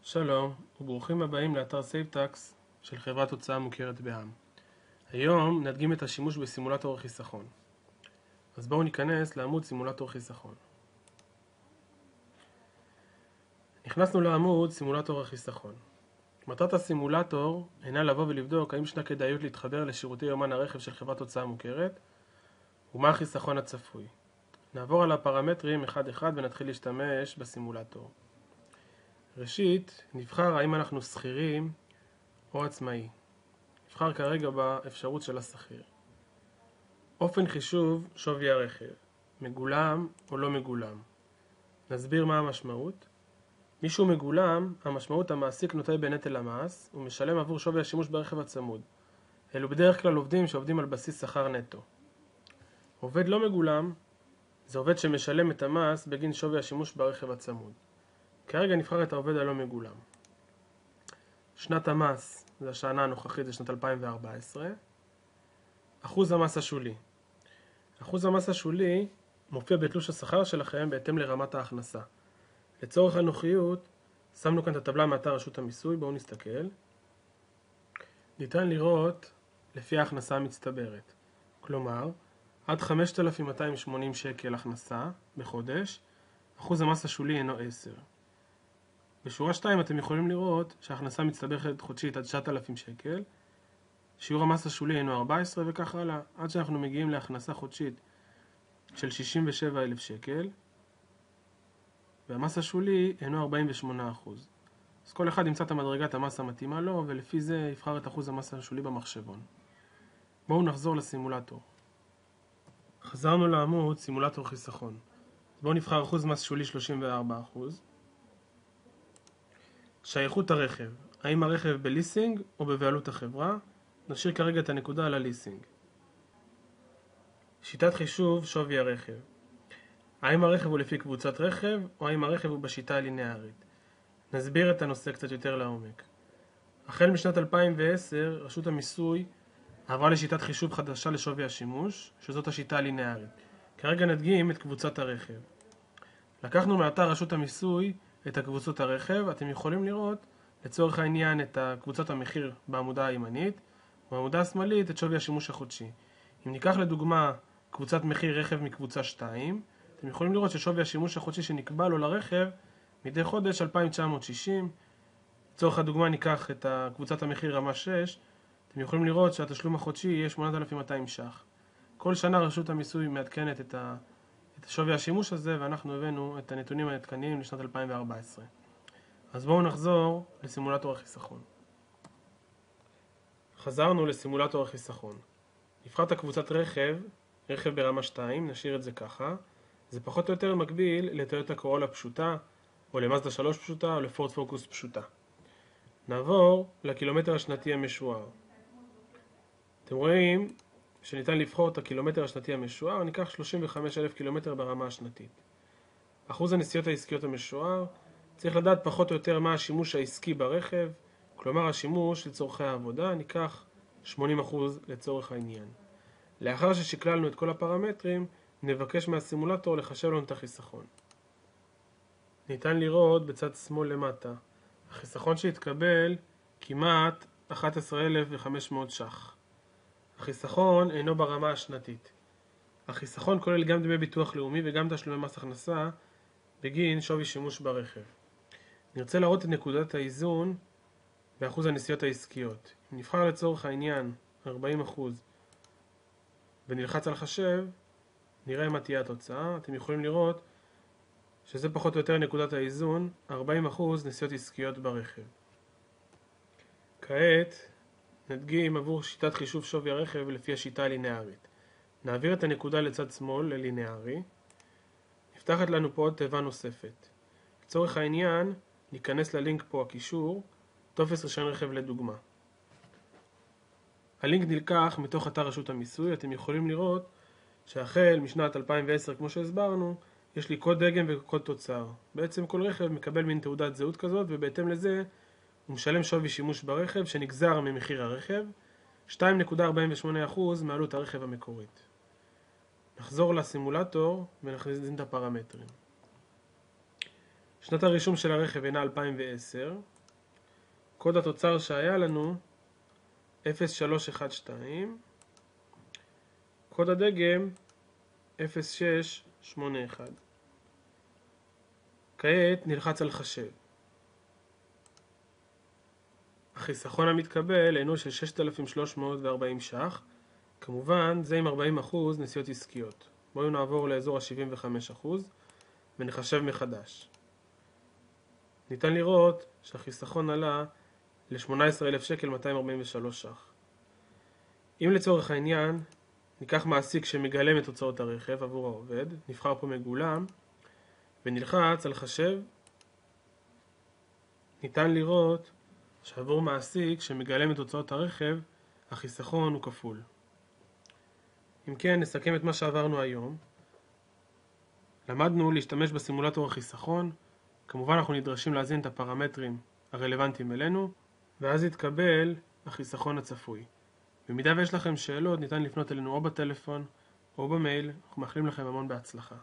שלום וברוכים הבאים לאתר סייבטקס של חברת הוצאה מוכרת בע"מ. היום נדגים את השימוש בסימולטור החיסכון. אז בואו ניכנס לעמוד סימולטור חיסכון. נכנסנו לעמוד סימולטור החיסכון. מטרת הסימולטור אינה לבוא ולבדוק האם ישנה כדאיות להתחבר לשירותי יומן הרכב של חברת הוצאה מוכרת ומה החיסכון הצפוי. נעבור על הפרמטרים אחד אחד ונתחיל להשתמש בסימולטור. ראשית, נבחר האם אנחנו שכירים או עצמאי. נבחר כרגע באפשרות של השכיר. אופן חישוב שווי הרכב, מגולם או לא מגולם. נסביר מה המשמעות. מישהו מגולם, המשמעות המעסיק נוטל בנטל המס ומשלם עבור שווי השימוש ברכב הצמוד. אלו בדרך כלל עובדים שעובדים על בסיס שכר נטו. עובד לא מגולם, זה עובד שמשלם את המס בגין שווי השימוש ברכב הצמוד. כרגע נבחר את העובד הלא מגולם. שנת המס, זה השנה הנוכחית, זה שנת 2014. אחוז המס השולי. אחוז המס השולי מופיע בתלוש השכר שלכם בהתאם לרמת ההכנסה. לצורך הנוחיות, שמנו כאן את הטבלה מאתר רשות המיסוי, בואו נסתכל. ניתן לראות לפי ההכנסה המצטברת. כלומר, עד 5,280 שקל הכנסה בחודש, אחוז המס השולי אינו 10. בשורה 2 אתם יכולים לראות שההכנסה מצטברת חודשית עד 9,000 שקל, שיעור המס השולי אינו 14 וכך הלאה, עד שאנחנו מגיעים להכנסה חודשית של 67,000 שקל, והמס השולי אינו 48%. אז כל אחד ימצא את המדרגת המס המתאימה לו, ולפי זה יבחר את אחוז המס השולי במחשבון. בואו נחזור לסימולטור. חזרנו לעמוד סימולטור חיסכון. בואו נבחר אחוז מס שולי 34%. שייכות הרכב, האם הרכב בליסינג או בבעלות החברה? נשאיר כרגע את הנקודה על הליסינג. שיטת חישוב שווי הרכב, האם הרכב הוא לפי קבוצת רכב או האם הרכב הוא בשיטה הלינארית? נסביר את הנושא קצת יותר לעומק. החל משנת 2010 רשות המיסוי עברה לשיטת חישוב חדשה לשווי השימוש, שזאת השיטה הלינארית. כרגע נדגים את קבוצת הרכב. לקחנו מאתר רשות המיסוי את הקבוצות הרכב, אתם יכולים לראות לצורך העניין את קבוצת המחיר בעמודה הימנית, ובעמודה השמאלית את שווי השימוש החודשי. אם ניקח לדוגמה קבוצת מחיר רכב מקבוצה 2, אתם יכולים לראות ששווי השימוש החודשי שנקבע לו לרכב מדי חודש 2,960. לצורך הדוגמה ניקח את קבוצת המחיר רמה 6, אתם יכולים לראות שהתשלום החודשי יהיה 8,200 ש"ח. כל שנה רשות המיסוי מעדכנת את שווי השימוש הזה, ואנחנו הבאנו את הנתונים העדכניים לשנת 2014. אז בואו נחזור לסימולטור החיסכון. חזרנו לסימולטור החיסכון. נבחר את הקבוצת רכב ברמה 2, נשאיר את זה ככה. זה פחות או יותר מקביל לטויוטה קורולה פשוטה, או למאזדה 3 פשוטה, או לפורד פוקוס פשוטה. נעבור לקילומטר השנתי המשוער. אתם רואים שניתן לבחור את הקילומטר השנתי המשוער, ניקח 35,000 קילומטר ברמה השנתית. אחוז הנסיעות העסקיות המשוער, צריך לדעת פחות או יותר מה השימוש העסקי ברכב, כלומר השימוש לצורכי העבודה, ניקח 80% לצורך העניין. לאחר ששקללנו את כל הפרמטרים, נבקש מהסימולטור לחשב לנו את החיסכון. ניתן לראות בצד שמאל למטה, החיסכון שהתקבל כמעט 11,500 ש"ח. החיסכון אינו ברמה השנתית. החיסכון כולל גם דמי ביטוח לאומי וגם תשלומי מס הכנסה בגין שווי שימוש ברכב. נרצה להראות את נקודת האיזון באחוז הנסיעות העסקיות. אם נבחר לצורך העניין 40% ונלחץ על חשב, נראה מה תהיה התוצאה. אתם יכולים לראות שזה פחות או יותר נקודת האיזון, 40% נסיעות עסקיות ברכב. כעת נדגים עבור שיטת חישוב שווי הרכב לפי השיטה הלינארית. נעביר את הנקודה לצד שמאל ללינארי. נפתחת לנו פה עוד תיבה נוספת. לצורך העניין ניכנס ללינק פה הקישור, טופס רישיון רכב לדוגמה. הלינק נלקח מתוך אתר רשות המיסוי. אתם יכולים לראות שהחל משנת 2010 כמו שהסברנו, יש לי קוד דגם וקוד תוצר. בעצם כל רכב מקבל מין תעודת זהות כזאת, ובהתאם לזה הוא משלם שווי שימוש ברכב שנגזר ממחיר הרכב, 2.48% מעלות הרכב המקורית. נחזור לסימולטור ונכניס את הפרמטרים. שנת הרישום של הרכב אינה 2010, קוד התוצר שהיה לנו 0312, קוד הדגם 0681. כעת נלחץ על חשב. החיסכון המתקבל אינו של 6,340 ש"ח. כמובן, זה עם 40% נסיעות עסקיות. בואו נעבור לאזור ה-75% ונחשב מחדש. ניתן לראות שהחיסכון עלה ל-18,000 שקל 243 ש"ח. אם לצורך העניין ניקח מעסיק שמגלם את הוצאות הרכב עבור העובד, נבחר פה מגולם ונלחץ על חשב, ניתן לראות שעבור מעסיק שמגלם את הוצאות הרכב, החיסכון הוא כפול. אם כן, נסכם את מה שעברנו היום. למדנו להשתמש בסימולטור החיסכון, כמובן אנחנו נדרשים להזין את הפרמטרים הרלוונטיים אלינו, ואז יתקבל החיסכון הצפוי. במידה ויש לכם שאלות, ניתן לפנות אלינו או בטלפון או במייל. אנחנו מאחלים לכם המון בהצלחה.